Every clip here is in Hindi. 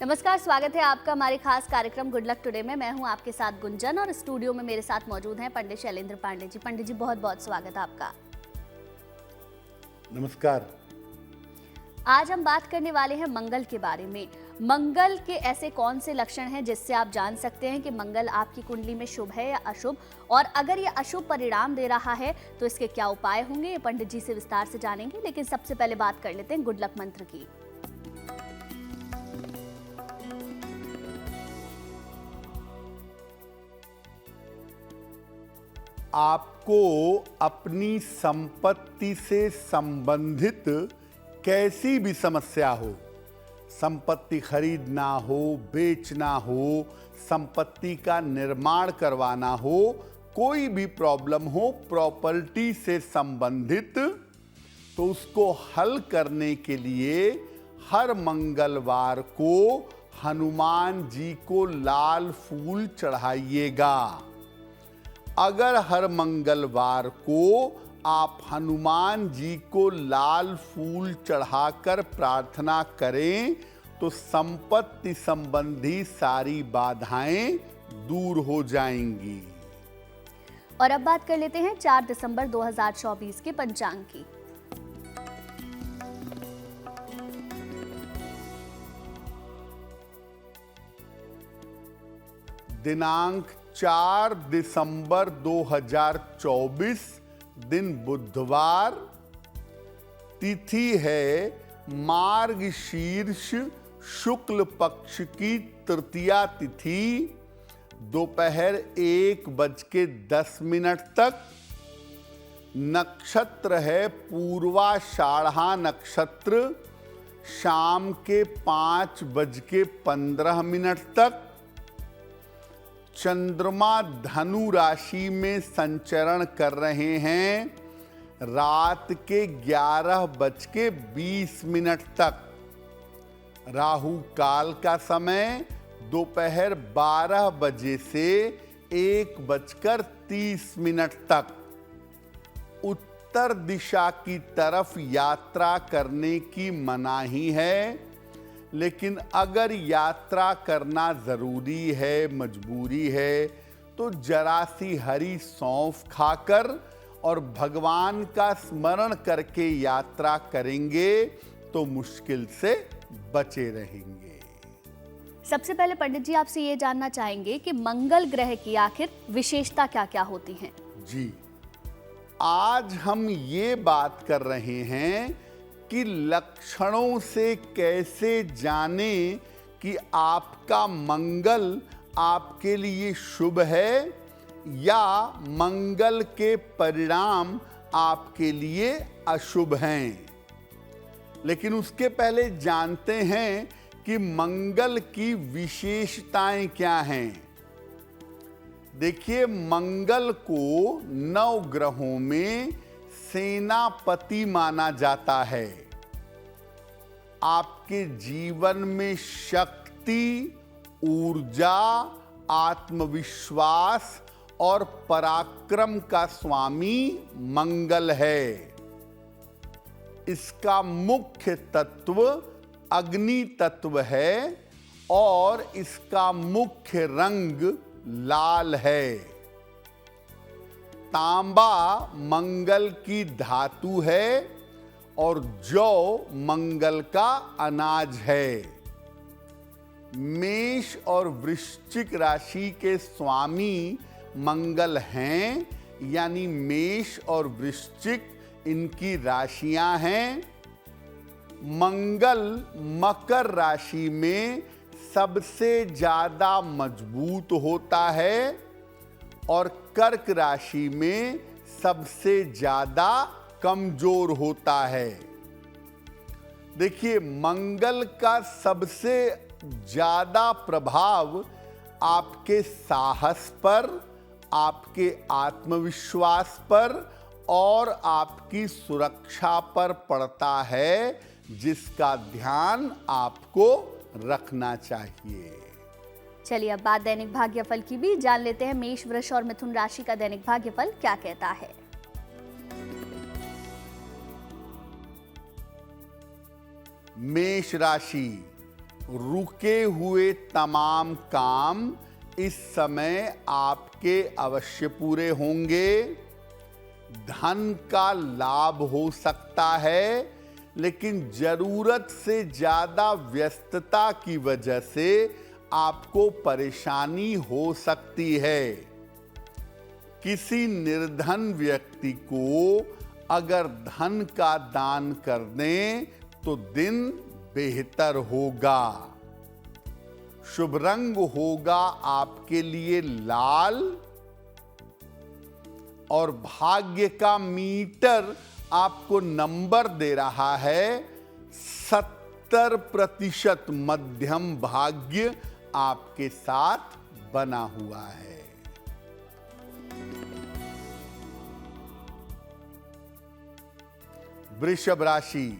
नमस्कार, स्वागत है आपका हमारे खास कार्यक्रम गुड लक टुडे में। मैं हूं आपके साथ गुंजन और स्टूडियो में मेरे साथ मौजूद हैं पंडित शैलेंद्र पांडे जी। पंडित जी, बहुत बहुत स्वागत है आपका। नमस्कार। आज हम बात करने वाले हैं मंगल के बारे में। मंगल के ऐसे कौन से लक्षण हैं जिससे आप जान सकते हैं कि मंगल आपकी कुंडली में शुभ है या अशुभ, और अगर ये अशुभ परिणाम दे रहा है तो इसके क्या उपाय होंगे, ये पंडित जी से विस्तार से जानेंगे। लेकिन सबसे पहले बात कर लेते हैं गुड लक मंत्र की। आपको अपनी संपत्ति से संबंधित कैसी भी समस्या हो, संपत्ति खरीदना हो, बेचना हो, संपत्ति का निर्माण करवाना हो, कोई भी प्रॉब्लम हो प्रॉपर्टी से संबंधित, तो उसको हल करने के लिए हर मंगलवार को हनुमान जी को लाल फूल चढ़ाइएगा। अगर हर मंगलवार को आप हनुमान जी को लाल फूल चढ़ाकर प्रार्थना करें तो संपत्ति संबंधी सारी बाधाएं दूर हो जाएंगी। और अब बात कर लेते हैं 4 दिसंबर 2024 के पंचांग की। दिनांक 4 दिसंबर 2024, दिन बुधवार, तिथि है मार्गशीर्ष शुक्ल पक्ष की तृतीया तिथि, दोपहर 1:10 तक। नक्षत्र है पूर्वाषाढ़ा नक्षत्र, शाम के 5:15 तक। चंद्रमा धनु राशि में संचरण कर रहे हैं रात के 11:20 तक। राहु काल का समय दोपहर 12 बजे से 1:30 तक। उत्तर दिशा की तरफ यात्रा करने की मनाही है, लेकिन अगर यात्रा करना जरूरी है, मजबूरी है, तो जरा सी हरी सौंफ खाकर और भगवान का स्मरण करके यात्रा करेंगे तो मुश्किल से बचे रहेंगे। सबसे पहले पंडित जी आपसे ये जानना चाहेंगे कि मंगल ग्रह की आखिर विशेषता क्या क्या होती हैं? जी, आज हम ये बात कर रहे हैं कि लक्षणों से कैसे जाने कि आपका मंगल आपके लिए शुभ है या मंगल के परिणाम आपके लिए अशुभ हैं। लेकिन उसके पहले जानते हैं कि मंगल की विशेषताएं क्या हैं। देखिए, मंगल को 9 ग्रहों में सेनापति माना जाता है। आपके जीवन में शक्ति, ऊर्जा, आत्मविश्वास और पराक्रम का स्वामी मंगल है। इसका मुख्य तत्व अग्नि तत्व है और इसका मुख्य रंग लाल है। तांबा मंगल की धातु है और जौ मंगल का अनाज है। मेष और वृश्चिक राशि के स्वामी मंगल हैं, यानी मेष और वृश्चिक इनकी राशियां हैं। मंगल मकर राशि में सबसे ज्यादा मजबूत होता है और कर्क राशि में सबसे ज्यादा कमजोर होता है। देखिए, मंगल का सबसे ज्यादा प्रभाव आपके साहस पर, आपके आत्मविश्वास पर और आपकी सुरक्षा पर पड़ता है, जिसका ध्यान आपको रखना चाहिए। चलिए, अब बात दैनिक भाग्यफल की भी जान लेते हैं। मेष, वृष और मिथुन राशि का दैनिक भाग्यफल क्या कहता है? मेष राशि, रुके हुए तमाम काम इस समय आपके अवश्य पूरे होंगे। धन का लाभ हो सकता है, लेकिन जरूरत से ज्यादा व्यस्तता की वजह से आपको परेशानी हो सकती है। किसी निर्धन व्यक्ति को अगर धन का दान कर दें तो दिन बेहतर होगा। शुभ रंग होगा आपके लिए लाल और भाग्य का मीटर आपको नंबर दे रहा है 70% मध्यम भाग्य आपके साथ बना हुआ है। वृषभ राशि,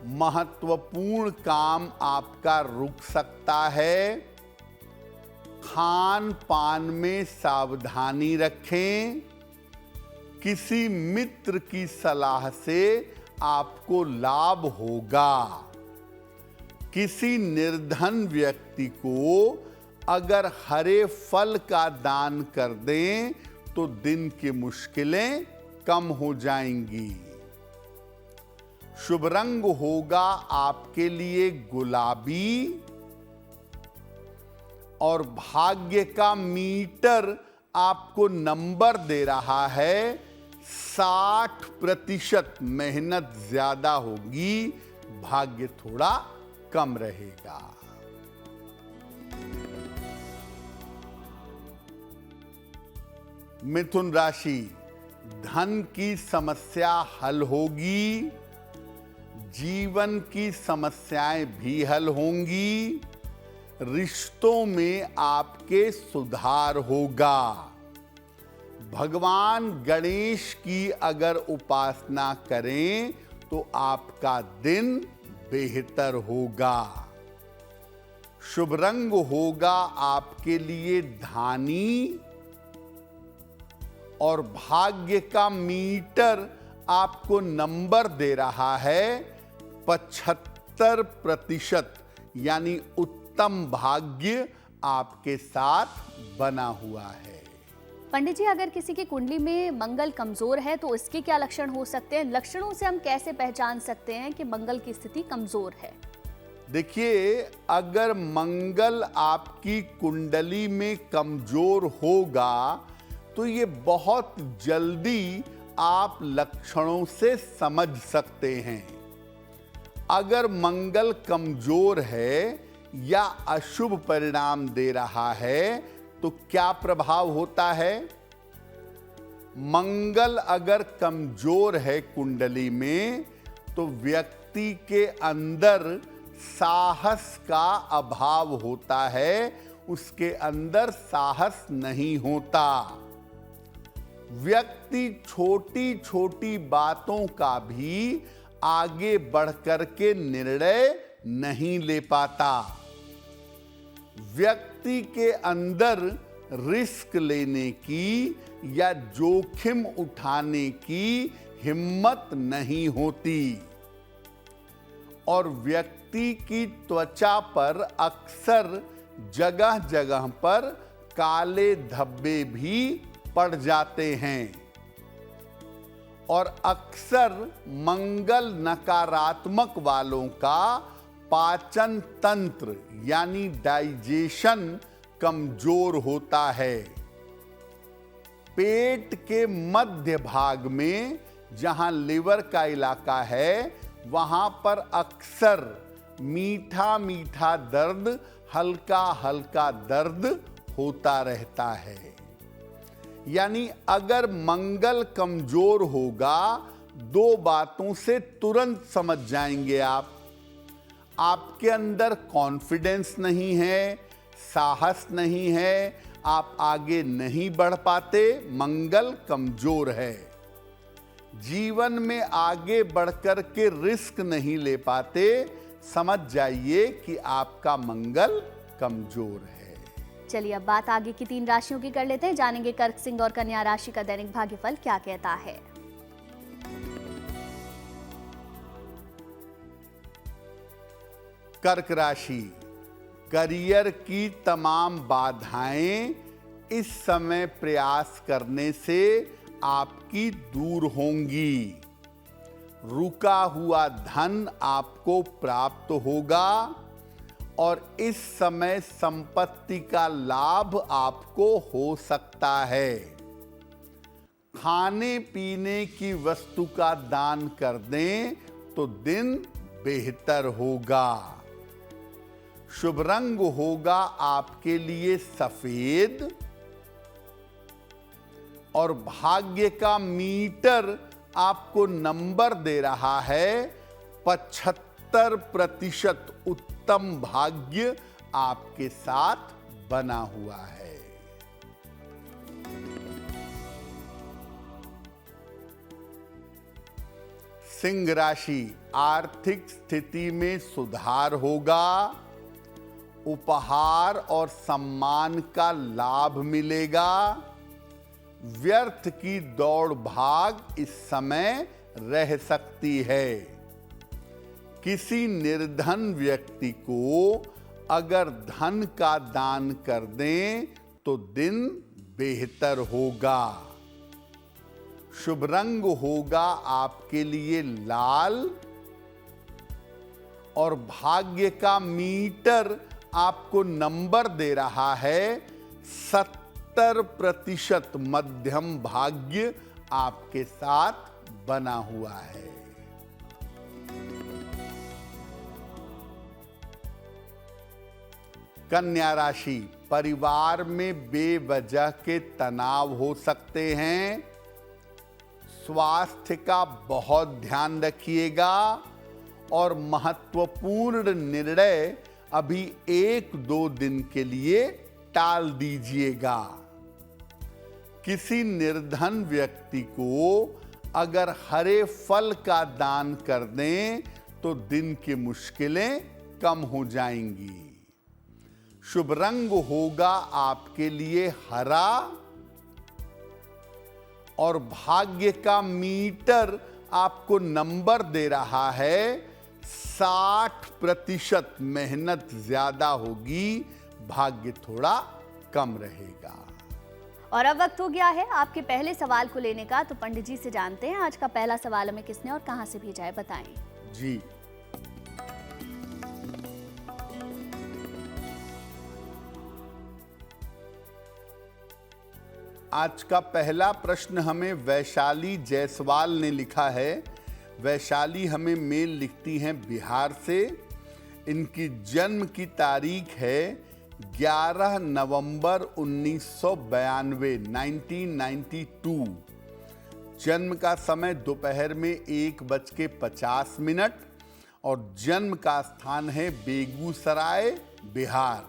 महत्वपूर्ण काम आपका रुक सकता है। खान पान में सावधानी रखें। किसी मित्र की सलाह से आपको लाभ होगा। किसी निर्धन व्यक्ति को अगर हरे फल का दान कर दें तो दिन की मुश्किलें कम हो जाएंगी। शुभ रंग होगा आपके लिए गुलाबी और भाग्य का मीटर आपको नंबर दे रहा है 60%। मेहनत ज्यादा होगी, भाग्य थोड़ा कम रहेगा। मिथुन राशि, धन की समस्या हल होगी। जीवन की समस्याएं भी हल होंगी। रिश्तों में आपके सुधार होगा। भगवान गणेश की अगर उपासना करें तो आपका दिन बेहतर होगा। शुभ रंग होगा आपके लिए धानी और भाग्य का मीटर आपको नंबर दे रहा है 75%, यानी उत्तम भाग्य आपके साथ बना हुआ है। पंडित जी, अगर किसी की कुंडली में मंगल कमजोर है तो इसके क्या लक्षण हो सकते हैं? लक्षणों से हम कैसे पहचान सकते हैं कि मंगल की स्थिति कमजोर है? देखिए, अगर मंगल आपकी कुंडली में कमजोर होगा तो ये बहुत जल्दी आप लक्षणों से समझ सकते हैं। अगर मंगल कमजोर है या अशुभ परिणाम दे रहा है तो क्या प्रभाव होता है? मंगल अगर कमजोर है कुंडली में तो व्यक्ति के अंदर साहस का अभाव होता है, उसके अंदर साहस नहीं होता। व्यक्ति छोटी छोटी बातों का भी आगे बढ़कर के निर्णय नहीं ले पाता। व्यक्ति के अंदर रिस्क लेने की या जोखिम उठाने की हिम्मत नहीं होती और व्यक्ति की त्वचा पर अक्सर जगह जगह पर काले धब्बे भी पड़ जाते हैं और अक्सर मंगल नकारात्मक वालों का पाचन तंत्र यानी डाइजेशन कमजोर होता है। पेट के मध्य भाग में जहां लिवर का इलाका है वहां पर अक्सर मीठा मीठा दर्द, हल्का हल्का दर्द होता रहता है। यानी अगर मंगल कमजोर होगा, दो बातों से तुरंत समझ जाएंगे आप। आपके अंदर कॉन्फिडेंस नहीं है, साहस नहीं है, आप आगे नहीं बढ़ पाते, मंगल कमजोर है। जीवन में आगे बढ़कर के रिस्क नहीं ले पाते, समझ जाइए कि आपका मंगल कमजोर है। चलिए अब बात आगे की 3 राशियों की कर लेते हैं। जानेंगे कर्क, सिंह और कन्या राशि का दैनिक भाग्यफल क्या कहता है। कर्क राशि, करियर की तमाम बाधाएं इस समय प्रयास करने से आपकी दूर होंगी। रुका हुआ धन आपको प्राप्त होगा और इस समय संपत्ति का लाभ आपको हो सकता है। खाने पीने की वस्तु का दान कर दें तो दिन बेहतर होगा। शुभ रंग होगा आपके लिए सफेद और भाग्य का मीटर आपको नंबर दे रहा है 75%। उत्तम भाग्य आपके साथ बना हुआ है। सिंह राशि, आर्थिक स्थिति में सुधार होगा। उपहार और सम्मान का लाभ मिलेगा। व्यर्थ की दौड़ भाग इस समय रह सकती है। किसी निर्धन व्यक्ति को अगर धन का दान कर दें तो दिन बेहतर होगा। शुभ रंग होगा आपके लिए लाल और भाग्य का मीटर आपको नंबर दे रहा है 70%। मध्यम भाग्य आपके साथ बना हुआ है। कन्या राशि, परिवार में बेवजह के तनाव हो सकते हैं। स्वास्थ्य का बहुत ध्यान रखिएगा और महत्वपूर्ण निर्णय अभी 1-2 दिन के लिए टाल दीजिएगा। किसी निर्धन व्यक्ति को अगर हरे फल का दान कर दें तो दिन की मुश्किलें कम हो जाएंगी। शुभ रंग होगा आपके लिए हरा और भाग्य का मीटर आपको नंबर दे रहा है 60%। मेहनत ज्यादा होगी, भाग्य थोड़ा कम रहेगा। और अब वक्त हो गया है आपके पहले सवाल को लेने का, तो पंडित जी से जानते हैं आज का पहला सवाल हमें किसने और कहां से भेजा है, बताएं। जी, आज का पहला प्रश्न हमें वैशाली जायसवाल ने लिखा है। वैशाली हमें मेल लिखती हैं बिहार से। इनकी जन्म की तारीख है 11 नवंबर 1992, 1992। जन्म का समय दोपहर में 1:50 और जन्म का स्थान है बेगूसराय, बिहार।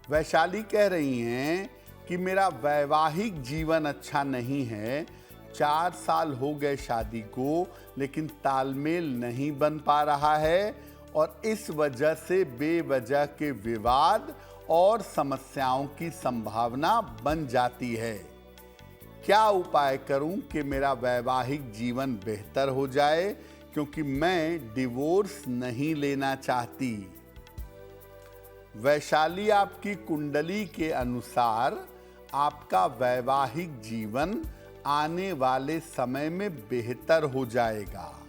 वैशाली कह रही हैं कि मेरा वैवाहिक जीवन अच्छा नहीं है। 4 साल हो गए शादी को, लेकिन तालमेल नहीं बन पा रहा है और इस वजह से बेवजह के विवाद और समस्याओं की संभावना बन जाती है। क्या उपाय करूं कि मेरा वैवाहिक जीवन बेहतर हो जाए, क्योंकि मैं डिवोर्स नहीं लेना चाहती। वैशाली, आपकी कुंडली के अनुसार आपका वैवाहिक जीवन आने वाले समय में बेहतर हो जाएगा।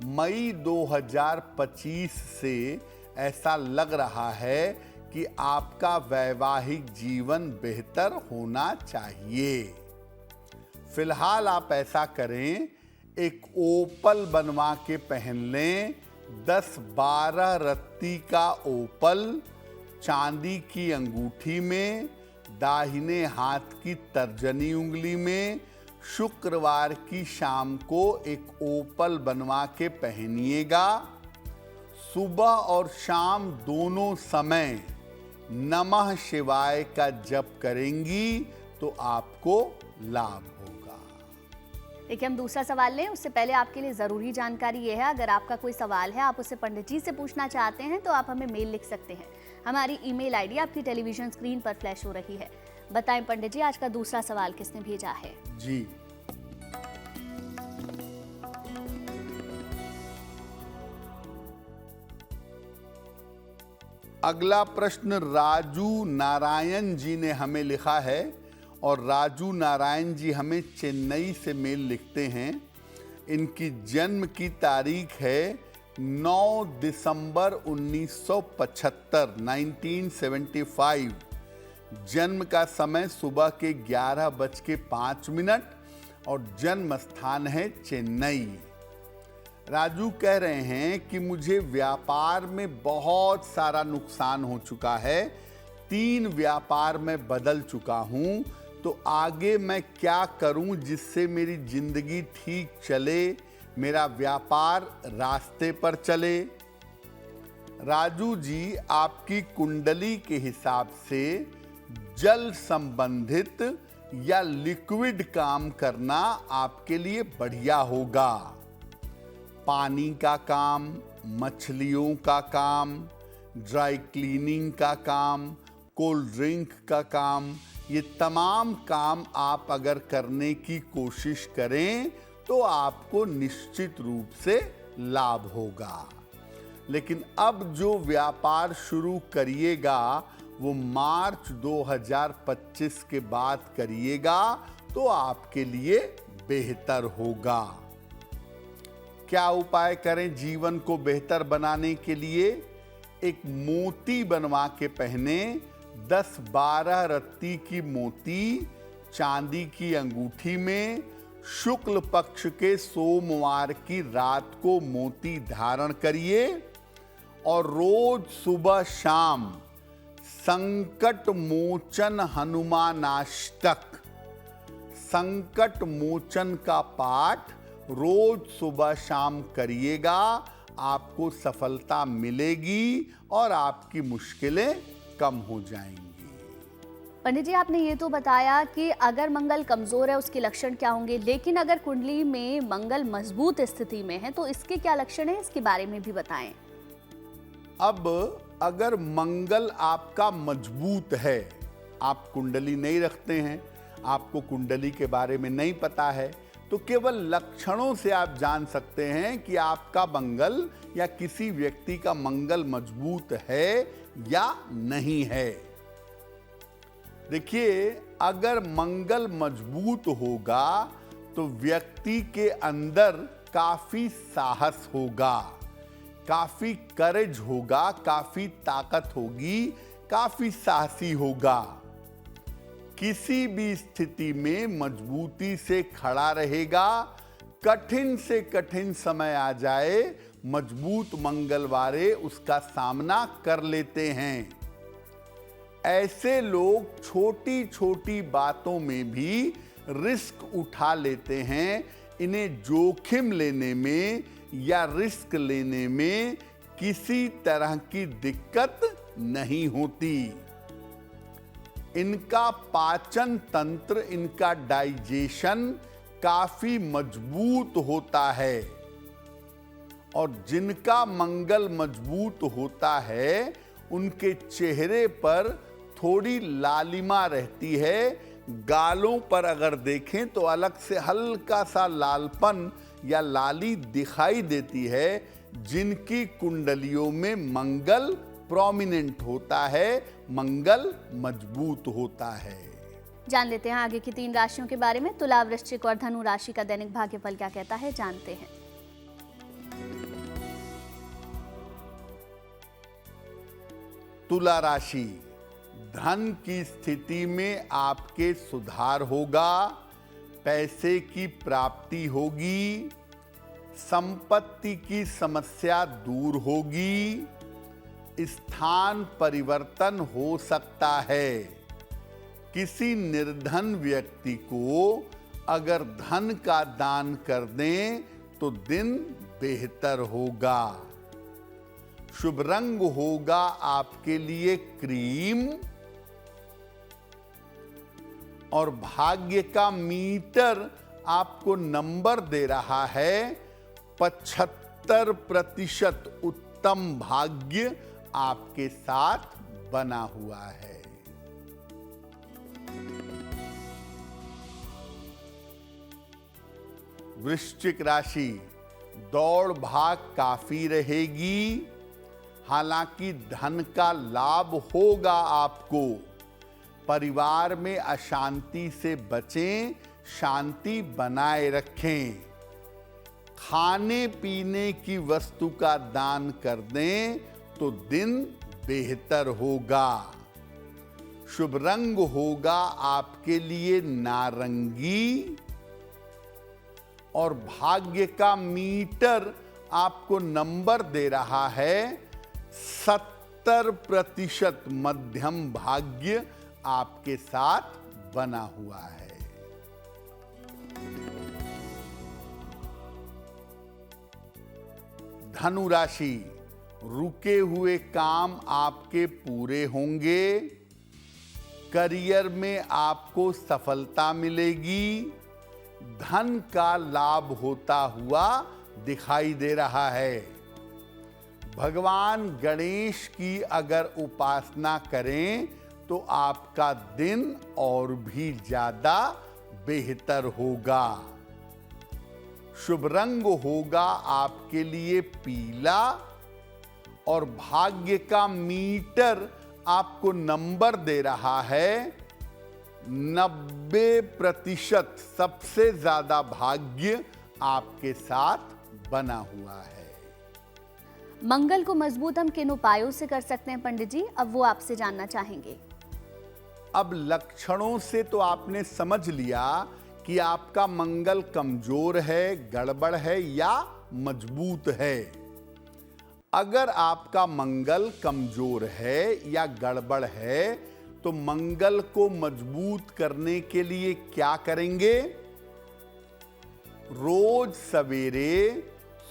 मई 2025 से ऐसा लग रहा है कि आपका वैवाहिक जीवन बेहतर होना चाहिए। फिलहाल आप ऐसा करें, एक ओपल बनवा के पहन लें। 10-12 रत्ती का ओपल चांदी की अंगूठी में, दाहिने हाथ की तर्जनी उंगली में। शुक्रवार की शाम को एक ओपल बनवा के पहनिएगा। सुबह और शाम दोनों समय नमः शिवाय का जप करेंगी तो आपको लाभ होगा। देखिए, हम दूसरा सवाल लें उससे पहले आपके लिए ज़रूरी जानकारी ये है, अगर आपका कोई सवाल है, आप उसे पंडित जी से पूछना चाहते हैं तो आप हमें मेल लिख सकते हैं। हमारी ईमेल आईडी आपकी टेलीविजन स्क्रीन पर फ्लैश हो रही है। बताएं पंडित जी, आज का दूसरा सवाल किसने भेजा है? जी, अगला प्रश्न राजू नारायण जी ने हमें लिखा है और राजू नारायण जी हमें चेन्नई से मेल लिखते हैं। इनकी जन्म की तारीख है 9 दिसंबर 1975, 1975। जन्म का समय सुबह के 11:05 और जन्म स्थान है चेन्नई। राजू कह रहे हैं कि मुझे व्यापार में बहुत सारा नुकसान हो चुका है, 3 व्यापार में बदल चुका हूं, तो आगे मैं क्या करूं जिससे मेरी जिंदगी ठीक चले, मेरा व्यापार रास्ते पर चले। राजू जी, आपकी कुंडली के हिसाब से जल संबंधित या लिक्विड काम करना आपके लिए बढ़िया होगा। पानी का काम, मछलियों का काम, ड्राई क्लीनिंग का काम, कोल्ड ड्रिंक का काम, ये तमाम काम आप अगर करने की कोशिश करें तो आपको निश्चित रूप से लाभ होगा। लेकिन अब जो व्यापार शुरू करिएगा वो मार्च 2025 के बाद करिएगा तो आपके लिए बेहतर होगा। क्या उपाय करें जीवन को बेहतर बनाने के लिए? एक मोती बनवा के पहने, 10-12 रत्ती की मोती चांदी की अंगूठी में, शुक्ल पक्ष के सोमवार की रात को मोती धारण करिए और रोज सुबह शाम संकट मोचन हनुमानाष्टक, संकट मोचन का पाठ रोज सुबह शाम करिएगा। आपको सफलता मिलेगी और आपकी मुश्किलें कम हो जाएंगी। पंडित जी, आपने ये तो बताया कि अगर मंगल कमजोर है उसके लक्षण क्या होंगे, लेकिन अगर कुंडली में मंगल मजबूत स्थिति में है तो इसके क्या लक्षण है, इसके बारे में भी बताएं। अब अगर मंगल आपका मजबूत है, आप कुंडली नहीं रखते हैं, आपको कुंडली के बारे में नहीं पता है, तो केवल लक्षणों से आप जान सकते हैं कि आपका मंगल या किसी व्यक्ति का मंगल मजबूत है या नहीं है। देखिए, अगर मंगल मजबूत होगा तो व्यक्ति के अंदर काफी साहस होगा, काफी करेज होगा, काफी ताकत होगी, काफी साहसी होगा। किसी भी स्थिति में मजबूती से खड़ा रहेगा। कठिन से कठिन समय आ जाए, मजबूत मंगल वाले उसका सामना कर लेते हैं। ऐसे लोग छोटी छोटी बातों में भी रिस्क उठा लेते हैं। इन्हें जोखिम लेने में या रिस्क लेने में किसी तरह की दिक्कत नहीं होती। इनका पाचन तंत्र, इनका डाइजेशन काफी मजबूत होता है और जिनका मंगल मजबूत होता है उनके चेहरे पर थोड़ी लालिमा रहती है। गालों पर अगर देखें तो अलग से हल्का सा लालपन या लाली दिखाई देती है। जिनकी कुंडलियों में मंगल प्रोमिनेंट होता है, मंगल मजबूत होता है। जान लेते हैं आगे की 3 राशियों के बारे में। तुला, वृश्चिक और धनु राशि का दैनिक भाग्यफल क्या कहता है, जानते हैं। तुला राशि, धन की स्थिति में आपके सुधार होगा, पैसे की प्राप्ति होगी, संपत्ति की समस्या दूर होगी, स्थान परिवर्तन हो सकता है। किसी निर्धन व्यक्ति को अगर धन का दान कर दें तो दिन बेहतर होगा। शुभ रंग होगा आपके लिए क्रीम और भाग्य का मीटर आपको नंबर दे रहा है 75% उत्तम भाग्य आपके साथ बना हुआ है। वृश्चिक राशि, दौड़ भाग काफी रहेगी, हालांकि धन का लाभ होगा आपको। परिवार में अशांति से बचें, शांति बनाए रखें। खाने पीने की वस्तु का दान कर दें तो दिन बेहतर होगा। शुभ रंग होगा आपके लिए नारंगी और भाग्य का मीटर आपको नंबर दे रहा है 70% मध्यम भाग्य आपके साथ बना हुआ है। धनु राशि, रुके हुए काम आपके पूरे होंगे। करियर में आपको सफलता मिलेगी। धन का लाभ होता हुआ दिखाई दे रहा है। भगवान गणेश की अगर उपासना करें तो आपका दिन और भी ज्यादा बेहतर होगा। शुभ रंग होगा आपके लिए पीला और भाग्य का मीटर आपको नंबर दे रहा है 90%। सबसे ज्यादा भाग्य आपके साथ बना हुआ है। मंगल को मजबूत हम किन उपायों से कर सकते हैं पंडित जी? अब वो आपसे जानना चाहेंगे। अब लक्षणों से तो आपने समझ लिया कि आपका मंगल कमजोर है, गड़बड़ है या मजबूत है। अगर आपका मंगल कमजोर है या गड़बड़ है तो मंगल को मजबूत करने के लिए क्या करेंगे? रोज सवेरे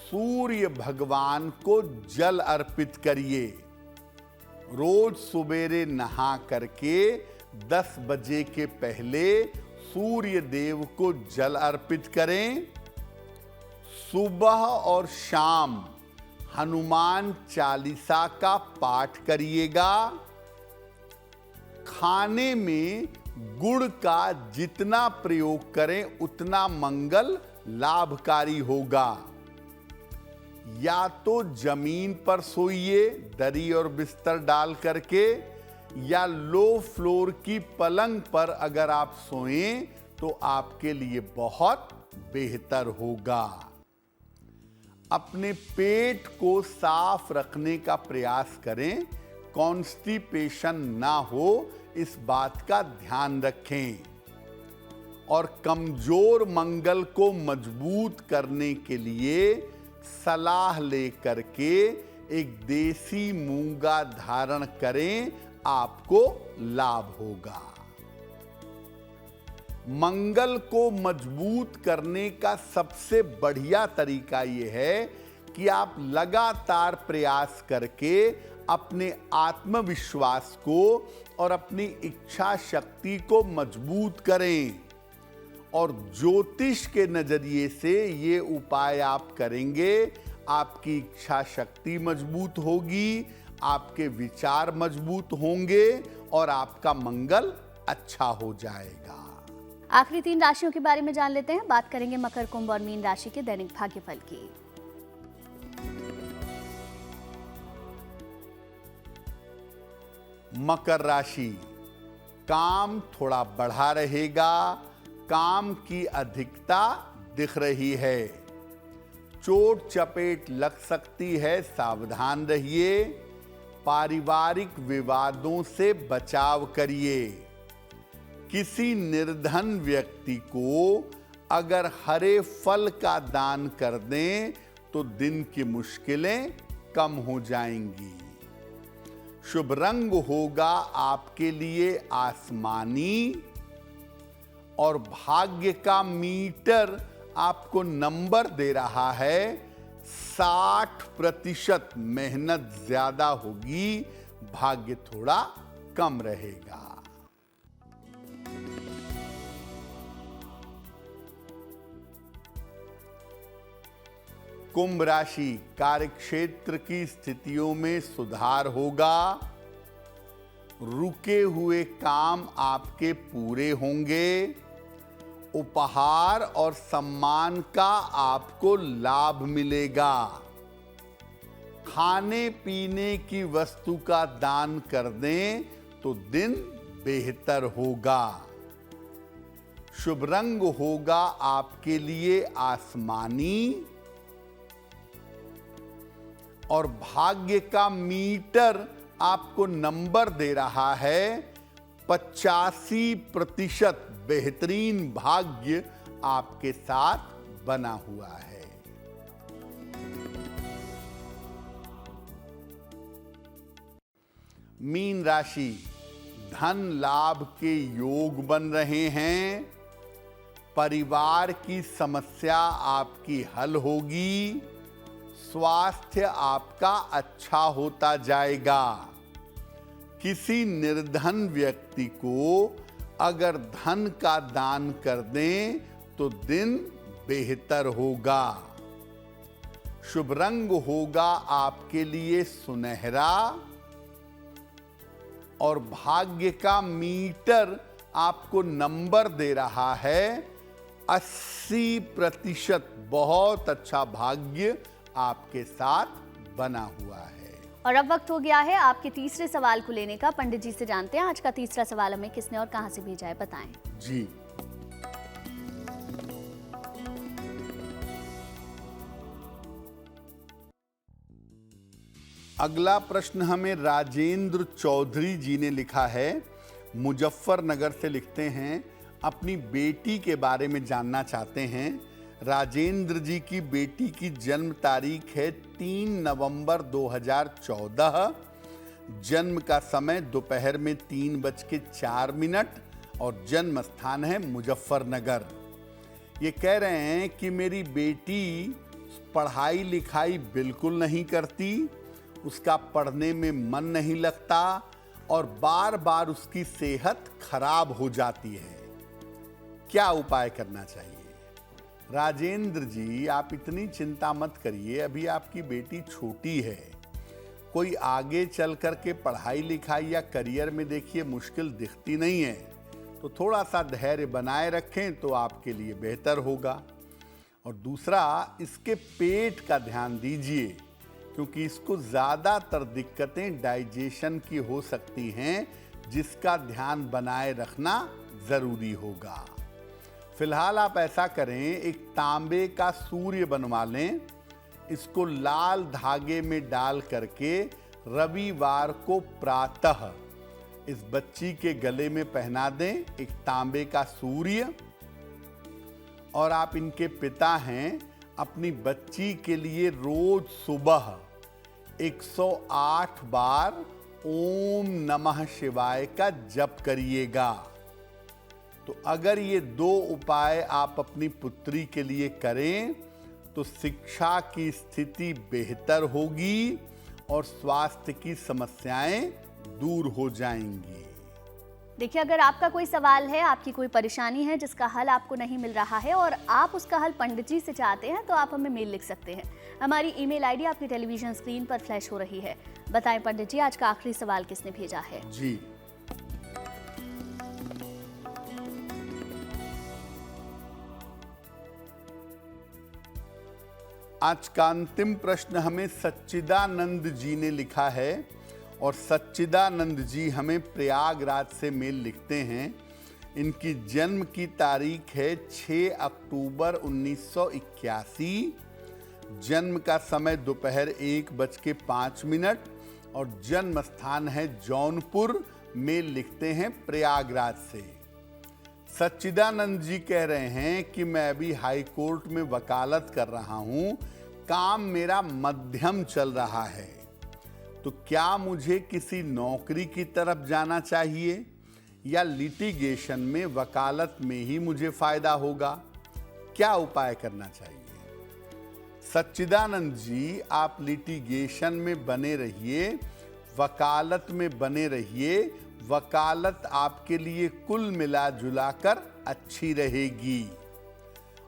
सूर्य भगवान को जल अर्पित करिए। रोज सवेरे नहा करके 10 बजे के पहले सूर्य देव को जल अर्पित करें। सुबह और शाम हनुमान चालीसा का पाठ करिएगा। खाने में गुड़ का जितना प्रयोग करें उतना मंगल लाभकारी होगा। या तो जमीन पर सोइए दरी और बिस्तर डाल करके, या लो फ्लोर की पलंग पर अगर आप सोएं तो आपके लिए बहुत बेहतर होगा। अपने पेट को साफ रखने का प्रयास करें। कॉन्स्टिपेशन ना हो इस बात का ध्यान रखें। और कमजोर मंगल को मजबूत करने के लिए सलाह लेकर के एक देसी मूंगा धारण करें, आपको लाभ होगा। मंगल को मजबूत करने का सबसे बढ़िया तरीका यह है कि आप लगातार प्रयास करके अपने आत्मविश्वास को और अपनी इच्छा शक्ति को मजबूत करें। और ज्योतिष के नजरिए से ये उपाय आप करेंगे, आपकी इच्छा शक्ति मजबूत होगी, आपके विचार मजबूत होंगे और आपका मंगल अच्छा हो जाएगा। आखिरी 3 राशियों के बारे में जान लेते हैं। बात करेंगे मकर, कुंभ और मीन राशि के दैनिक भाग्यफल की। मकर राशि, काम थोड़ा बढ़ा रहेगा। काम की अधिकता दिख रही है। चोट चपेट लग सकती है, सावधान रहिए। पारिवारिक विवादों से बचाव करिए। किसी निर्धन व्यक्ति को अगर हरे फल का दान कर दें तो दिन की मुश्किलें कम हो जाएंगी। शुभ रंग होगा आपके लिए आसमानी और भाग्य का मीटर आपको नंबर दे रहा है 60%। मेहनत ज्यादा होगी, भाग्य थोड़ा कम रहेगा। कुंभ राशि, कार्यक्षेत्र की स्थितियों में सुधार होगा। रुके हुए काम आपके पूरे होंगे। उपहार और सम्मान का आपको लाभ मिलेगा। खाने पीने की वस्तु का दान कर दें तो दिन बेहतर होगा। शुभ रंग होगा आपके लिए आसमानी और भाग्य का मीटर आपको नंबर दे रहा है 85% बेहतरीन भाग्य आपके साथ बना हुआ है। मीन राशि, धन लाभ के योग बन रहे हैं। परिवार की समस्या आपकी हल होगी। स्वास्थ्य आपका अच्छा होता जाएगा। किसी निर्धन व्यक्ति को अगर धन का दान कर दें तो दिन बेहतर होगा। शुभ रंग होगा आपके लिए सुनहरा और भाग्य का मीटर आपको नंबर दे रहा है 80%। बहुत अच्छा भाग्य आपके साथ बना हुआ है। और अब वक्त हो गया है आपके तीसरे सवाल को लेने का। पंडित जी से जानते हैं आज का तीसरा सवाल हमें किसने और कहां से भेजा है, बताएं। जी, अगला प्रश्न हमें राजेंद्र चौधरी जी ने लिखा है। मुजफ्फरनगर से लिखते हैं, अपनी बेटी के बारे में जानना चाहते हैं। राजेंद्र जी की बेटी की जन्म तारीख है 3 नवंबर 2014। जन्म का समय दोपहर में 3:04 और जन्म स्थान है मुजफ्फरनगर। ये कह रहे हैं कि मेरी बेटी पढ़ाई लिखाई बिल्कुल नहीं करती, उसका पढ़ने में मन नहीं लगता और बार बार उसकी सेहत खराब हो जाती है। क्या उपाय करना चाहिए? राजेंद्र जी, आप इतनी चिंता मत करिए, अभी आपकी बेटी छोटी है। कोई आगे चल कर के पढ़ाई लिखाई या करियर में देखिए मुश्किल दिखती नहीं है, तो थोड़ा सा धैर्य बनाए रखें तो आपके लिए बेहतर होगा। और दूसरा, इसके पेट का ध्यान दीजिए, क्योंकि इसको ज़्यादातर दिक्कतें डाइजेशन की हो सकती हैं, जिसका ध्यान बनाए रखना ज़रूरी होगा। फिलहाल आप ऐसा करें, एक तांबे का सूर्य बनवा लें, इसको लाल धागे में डाल करके रविवार को प्रातः इस बच्ची के गले में पहना दें, एक तांबे का सूर्य। और आप इनके पिता हैं, अपनी बच्ची के लिए रोज सुबह 108 बार ओम नमः शिवाय का जप करिएगा। तो अगर ये 2 उपाय आप अपनी पुत्री के लिए करें तो शिक्षा की स्थिति बेहतर होगी और स्वास्थ्य की समस्याएं दूर हो जाएंगी। देखिए, अगर आपका कोई सवाल है, आपकी कोई परेशानी है जिसका हल आपको नहीं मिल रहा है और आप उसका हल पंडित जी से चाहते हैं, तो आप हमें मेल लिख सकते हैं। हमारी ईमेल आईडी आपकी टेलीविजन स्क्रीन पर फ्लैश हो रही है। बताएं पंडित जी, आज का आखिरी सवाल किसने भेजा है? जी, आज का अंतिम प्रश्न हमें सच्चिदानंद जी ने लिखा है और सच्चिदानंद जी हमें प्रयागराज से मेल लिखते हैं। इनकी जन्म की तारीख है 6 अक्टूबर 1981। जन्म का समय दोपहर 1:05 और जन्म स्थान है जौनपुर। मेल लिखते हैं प्रयागराज से। सच्चिदानंद जी कह रहे हैं कि मैं अभी हाई कोर्ट में वकालत कर रहा हूं, काम मेरा मध्यम चल रहा है, तो क्या मुझे किसी नौकरी की तरफ जाना चाहिए या लिटिगेशन में वकालत में ही मुझे फायदा होगा? क्या उपाय करना चाहिए? सच्चिदानंद जी, आप लिटिगेशन में बने रहिए, वकालत में बने रहिए। वकालत आपके लिए कुल मिला जुलाकर अच्छी रहेगी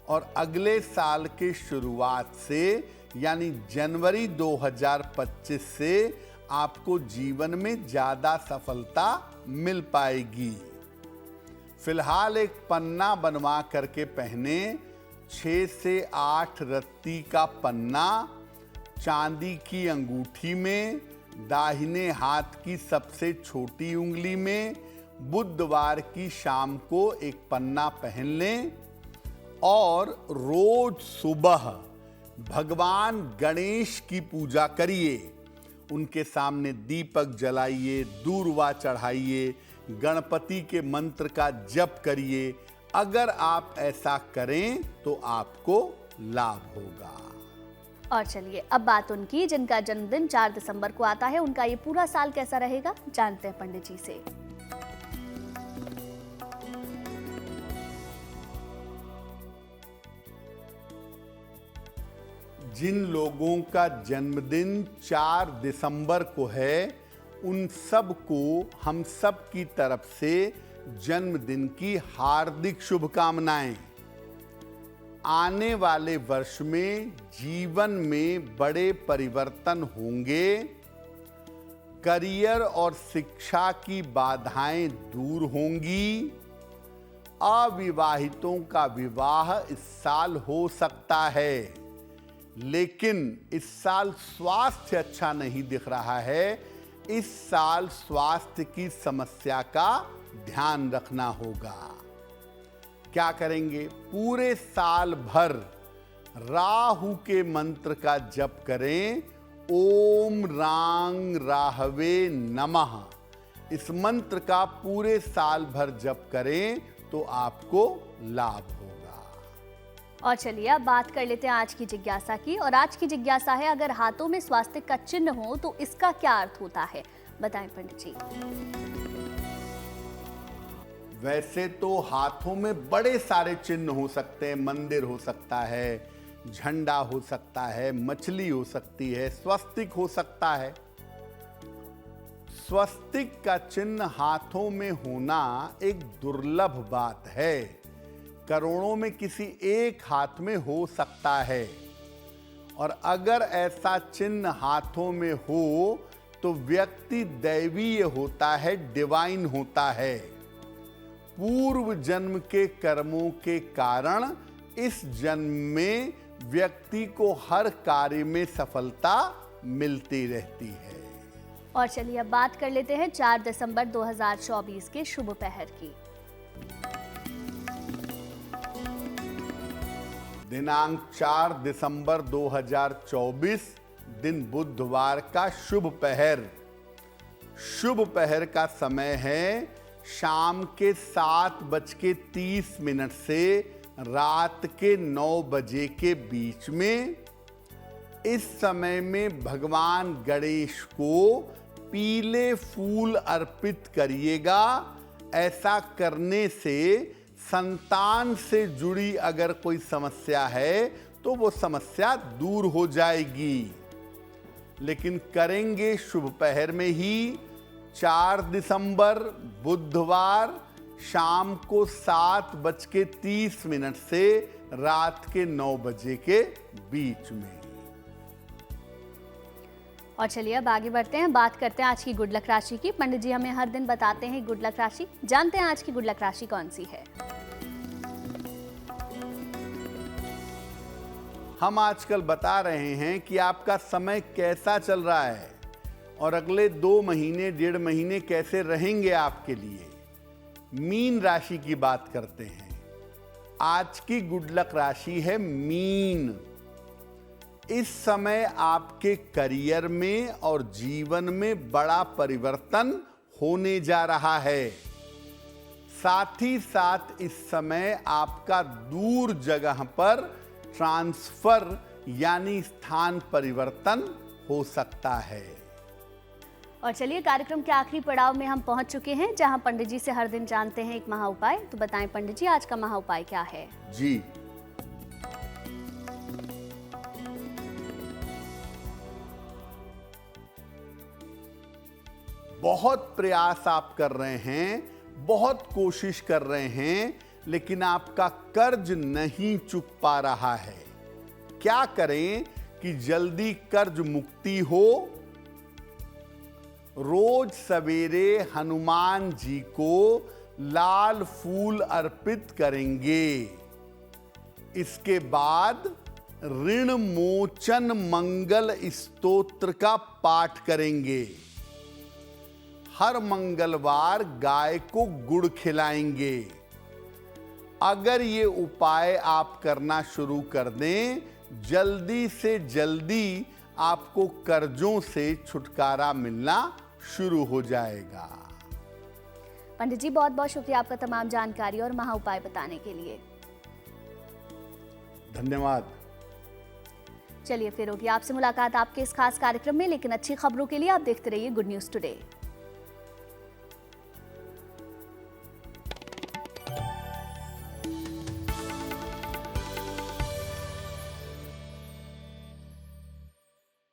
और अगले साल के शुरुआत से यानी जनवरी 2025 से आपको जीवन में ज़्यादा सफलता मिल पाएगी। फिलहाल एक पन्ना बनवा करके पहने, 6 से 8 रत्ती का पन्ना चांदी की अंगूठी में, दाहिने हाथ की सबसे छोटी उंगली में बुधवार की शाम को एक पन्ना पहन लें और रोज सुबह भगवान गणेश की पूजा करिए। उनके सामने दीपक जलाइए, दूर्वा चढ़ाइए, गणपति के मंत्र का जप करिए। अगर आप ऐसा करें तो आपको लाभ होगा। और चलिए अब बात उनकी जिनका जन्मदिन 4 दिसंबर को आता है, उनका ये पूरा साल कैसा रहेगा, जानते हैं पंडित जी से। जिन लोगों का जन्मदिन 4 दिसंबर को है, उन सब को हम सब की तरफ से जन्मदिन की हार्दिक शुभकामनाएं। आने वाले वर्ष में जीवन में बड़े परिवर्तन होंगे। करियर और शिक्षा की बाधाएं दूर होंगी। अविवाहितों का विवाह इस साल हो सकता है, लेकिन इस साल स्वास्थ्य अच्छा नहीं दिख रहा है। इस साल स्वास्थ्य की समस्या का ध्यान रखना होगा। क्या करेंगे? पूरे साल भर राहु के मंत्र का जप करें। ओम रांग राहवे नमः। इस मंत्र का पूरे साल भर जप करें तो आपको लाभ होगा। और चलिए अब बात कर लेते हैं आज की जिज्ञासा की। और आज की जिज्ञासा है, अगर हाथों में स्वास्तिक का चिन्ह हो तो इसका क्या अर्थ होता है, बताएं पंडित जी। वैसे तो हाथों में बड़े सारे चिन्ह हो सकते हैं। मंदिर हो सकता है, झंडा हो सकता है, मछली हो सकती है, स्वस्तिक हो सकता है। स्वस्तिक का चिन्ह हाथों में होना एक दुर्लभ बात है। करोड़ों में किसी एक हाथ में हो सकता है। और अगर ऐसा चिन्ह हाथों में हो तो व्यक्ति दैवीय होता है, डिवाइन होता है। पूर्व जन्म के कर्मों के कारण इस जन्म में व्यक्ति को हर कार्य में सफलता मिलती रहती है। और चलिए अब बात कर लेते हैं 4 दिसंबर 2024 के शुभ पहर की। दिनांक 4 दिसंबर 2024 दिन बुधवार का शुभ पहर। शुभ पहर का समय है शाम के 7:30 से रात के 9 बजे के बीच में। इस समय में भगवान गणेश को पीले फूल अर्पित करिएगा। ऐसा करने से संतान से जुड़ी अगर कोई समस्या है तो वो समस्या दूर हो जाएगी। लेकिन करेंगे शुभ पहर में ही। 4 दिसंबर बुधवार शाम को 7:30 से रात के 9 बजे के बीच में। और चलिए अब आगे बढ़ते हैं, बात करते हैं आज की गुड लक राशि की। पंडित जी हमें हर दिन बताते हैं गुड लक राशि, जानते हैं आज की गुड लक राशि कौन सी है। हम आजकल बता रहे हैं कि आपका समय कैसा चल रहा है और अगले 2 महीने 1.5 महीने कैसे रहेंगे आपके लिए। मीन राशि की बात करते हैं। आज की गुड लक राशि है मीन। इस समय आपके करियर में और जीवन में बड़ा परिवर्तन होने जा रहा है। साथ ही साथ इस समय आपका दूर जगह पर ट्रांसफर यानी स्थान परिवर्तन हो सकता है। और चलिए कार्यक्रम के आखिरी पड़ाव में हम पहुंच चुके हैं, जहां पंडित जी से हर दिन जानते हैं एक महा उपाय। तो बताएं पंडित जी आज का महा उपाय क्या है। जी, बहुत प्रयास आप कर रहे हैं, बहुत कोशिश कर रहे हैं, लेकिन आपका कर्ज नहीं चुक पा रहा है। क्या करें कि जल्दी कर्ज मुक्ति हो। रोज सवेरे हनुमान जी को लाल फूल अर्पित करेंगे। इसके बाद ऋण मोचन मंगल स्तोत्र का पाठ करेंगे। हर मंगलवार गाय को गुड़ खिलाएंगे। अगर ये उपाय आप करना शुरू कर दें, जल्दी से जल्दी आपको कर्जों से छुटकारा मिलना शुरू हो जाएगा। पंडित जी, बहुत बहुत शुक्रिया आपका तमाम जानकारी और महा उपाय बताने के लिए। धन्यवाद। चलिए फिर होगी आपसे मुलाकात आपके इस खास कार्यक्रम में, लेकिन अच्छी खबरों के लिए आप देखते रहिए गुड न्यूज टुडे।